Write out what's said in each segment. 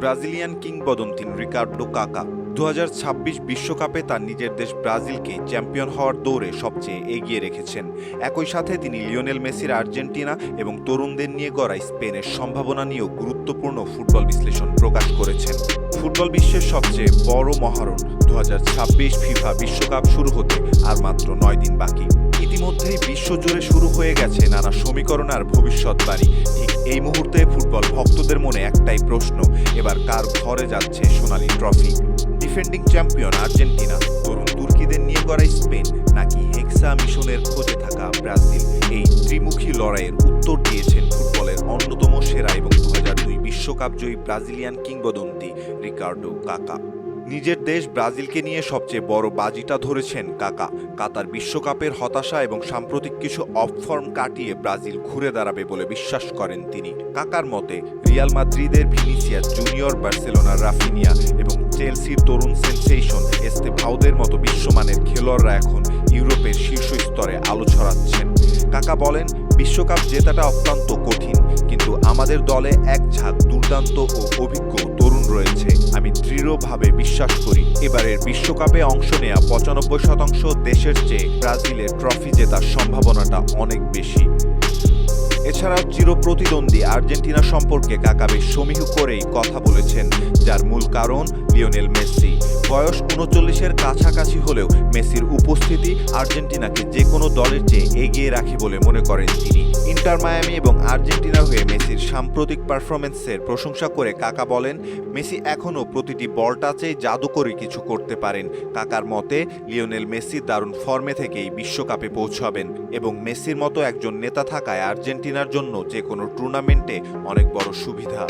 Brazilian কিংবদন্তি Ricardo কাকা 2026 বিশ্বকাপে তার নিজের দেশ ব্রাজিলকে চ্যাম্পিয়ন হওয়ার দৌড়ে সবচেয়ে এগিয়ে রেখেছেন। একই সাথে তিনি লিওনেল মেসির আর্জেন্টিনা এবং তরুণদের নিয়ে গড়া স্পেনের সম্ভাবনা নিয়েও গুরুত্বপূর্ণ ফুটবল বিশ্লেষণ প্রকাশ করেছেন। ফুটবল বিশ্বের সবচেয়ে বড় মহারণ 2026 ফিফা বিশ্বকাপ শুরু হতে আর মাত্র 9 দিন বাকি। ইতিমধ্যেই বিশ্বজুড়ে শুরু হয়ে গেছে নানা সমীকরণ আর ভবিষ্যৎবাণী। ঠিক এই মুহূর্তে ফুটবল ভক্তদের মনে একটাই প্রশ্ন, এবার কার ঘরে যাচ্ছে সোনালী ট্রফি? ডিফেন্ডিং চ্যাম্পিয়ন আর্জেন্টিনা, তরুণ তুর্কিদের নিয়ে গড়া স্পেন, নাকি হেক্সা মিশনের খোঁজে থাকা ব্রাজিল? এই ত্রিমুখী লড়াইয়ের উত্তর দিয়েছেন ফুটবলের অন্যতম সেরা এবং 2002 বিশ্বকাপ জয়ী ব্রাজিলিয়ান কিংবদন্তি রিকার্ডো কাকা। নিজের দেশ ব্রাজিলকে নিয়ে সবচেয়ে বড় বাজিটা ধরেছেন কাকা। কাতার বিশ্বকাপের হতাশা এবং সাম্প্রতিক কিছু অফ ফর্ম কাটিয়ে ব্রাজিল ঘুরে দাঁড়াবে বলে বিশ্বাস করেন তিনি। কাকার মতে রিয়াল মাদ্রিদের ভিনিসিয়াস জুনিয়র, বার্সেলোনার রাফিনিয়া এবং চেলসির তরুণ সেনসেশন এস্তেভাওদের মতো বিশ্বমানের খেলোয়াড়রা এখন ইউরোপের শীর্ষ স্তরে আলো ছড়াচ্ছেন। কাকা বলেন, বিশ্বকাপ জেতাটা অত্যন্ত কঠিন, কিন্তু আমাদের দলে এক ঝাঁক দুর্দান্ত ও অভিজ্ঞ তরুণ রয়েছে। আমি দৃঢ়ভাবে বিশ্বাস করি এবারের বিশ্বকাপে অংশ নেয়া 95% দেশের চেয়ে ব্রাজিলের ট্রফি জেতার সম্ভাবনাটা অনেক বেশি। এছাড়াও চিরপ্রতিদ্বন্দ্বী আর্জেন্টিনা সম্পর্কে কাকা বেশ সমীহ করেই কথা বলেছেন, যার মূল কারণ লিওনেল মেসি। বয়স 39-এর কাছাকাছি হলেও মেসির উপস্থিতি আর্জেন্টিনাকে যে কোনো দলের চেয়ে এগিয়ে রাখে বলে মনে করেন তিনি। ইন্টার মায়ামি এবং আর্জেন্টিনার হয়ে মেসির সাম্প্রতিক পারফরমেন্সের প্রশংসা করে কাকা বলেন, মেসি এখনও প্রতিটি বল টাচেই জাদুকরী কিছু করতে পারেন। কাকার মতে লিওনেল মেসি দারুণ ফর্মে থেকেই বিশ্বকাপে পৌঁছাবেন এবং মেসির মতো একজন নেতা থাকায় আর্জেন্টিনার জন্য যে কোনো টুর্নামেন্টে অনেক বড় সুবিধা।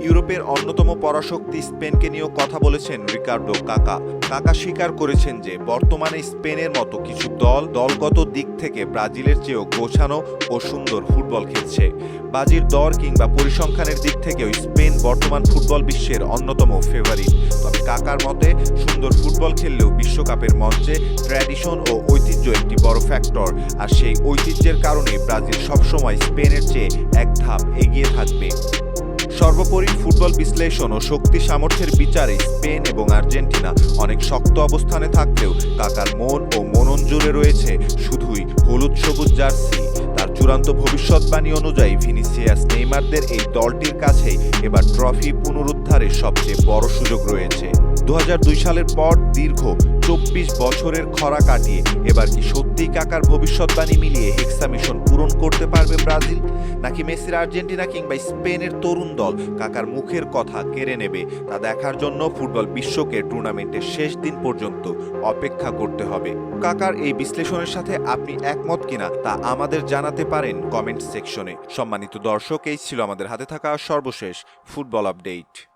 ইউরোপের অন্যতম পরাশক্তি স্পেনকে নিয়েও কথা বলেছেন রিকার্ডো কাকা। কাকা স্বীকার করেছেন যে বর্তমানে স্পেনের মতো কিছু দল দলগত দিক থেকে ব্রাজিলের চেয়েও গোছানো ও সুন্দর ফুটবল খেলছে। বাজির দর কিংবা পরিসংখ্যানের দিক থেকেও স্পেন বর্তমান ফুটবল বিশ্বের অন্যতম ফেভারিট। তবে কাকার মতে সুন্দর ফুটবল খেললেও বিশ্বকাপের মঞ্চে ট্র্যাডিশন ও ঐতিহ্য একটি বড় ফ্যাক্টর, আর সেই ঐতিহ্যের কারণে ব্রাজিল সবসময় স্পেনের চেয়ে এক ধাপ এগিয়ে থাকবে। সর্বোপরি ফুটবল বিশ্লেষণ ও শক্তি সামর্থ্যের বিচারে স্পেন এবং আর্জেন্টিনা অনেক শক্ত অবস্থানে থাকলেও কাকার মন ও মনন জুড়ে রয়েছে শুধুই হলুদ সবুজ জার্সি। তার চূড়ান্ত ভবিষ্যৎবাণী অনুযায়ী ভিনিসিয়াস, নেইমারদের এই দলটির কাছেই এবার ট্রফি পুনরুদ্ধারের সবচেয়ে বড় সুযোগ রয়েছে। 2002 সালের পর দীর্ঘ 24 বছরের খরা কাটিয়ে এবার কি সত্যিই কাকার ভবিষ্যৎবাণী মিলিয়ে হেক্সা মিশন পূরণ করতে পারবে ব্রাজিল? নাকি মেসির আর্জেন্টিনা কিংবা স্পেনের তরুণ দল কাকার মুখের কথা কেড়ে নেবে? তা দেখার জন্য ফুটবল বিশ্বকে টুর্নামেন্টের শেষ দিন পর্যন্ত অপেক্ষা করতে হবে। কাকার এই বিশ্লেষণের সাথে আপনি একমত কিনা তা আমাদের জানাতে পারেন কমেন্ট সেকশনে। সম্মানিত দর্শক, এই ছিল আমাদের হাতে থাকা সর্বশেষ ফুটবল আপডেট।